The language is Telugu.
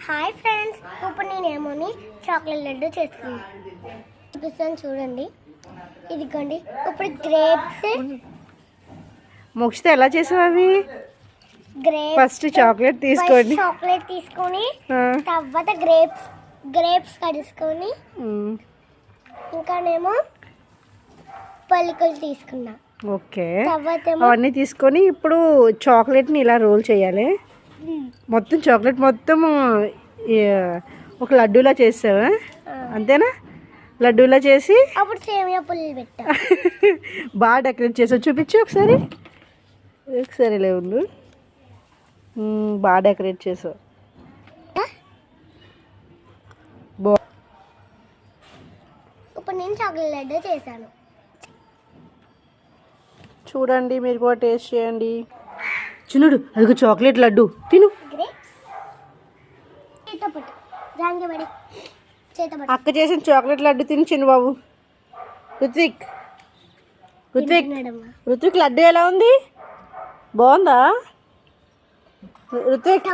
హాయ్ ఫ్రెండ్స్, ఇప్పుడు నేనేమోని చాక్లెట్ లడ్డు చేస్తున్నాను. చూపిస్తాను చూడండి. ఇదిగోండి. ఇప్పుడు గ్రేప్స్ మోక్షిత ఎలా చేసావు అవి? ఫస్ట్ చాక్లెట్ తీసుకొని తర్వాత గ్రేప్స్ కడుచుకొని ఇంకానేమో పలుకులు తీసుకున్నా. ఓకే, అవన్నీ తీసుకొని ఇప్పుడు చాక్లెట్ని ఇలా రోల్ చేయాలి. మొత్తం చాక్లెట్ మొత్తం ఒక లడ్డూలా చేసావా? అంతేనా? లడ్డూలా చేసి అప్పుడు సేమియా పుల్లలు పెట్టా. బాగా డెకరేట్ చేసావు. చూపించు ఒకసారి. ఒకసారి ఇలా ఉండు. బాగా డెకరేట్ చేసావు. ఇప్పుడు నేను చాక్లెట్ లడ్డు చేశాను. చూడండి, మీరు కూడా టేస్ట్ చేయండి. చిన్నుడు, అదిగో చాక్లెట్ లడ్డు తిను. అక్క చేసిన చాక్లెట్ లడ్డు తిని చిన్న బాబు. రుత్విక్ లడ్డు ఎలా ఉంది? బాగుందా రుత్విక్?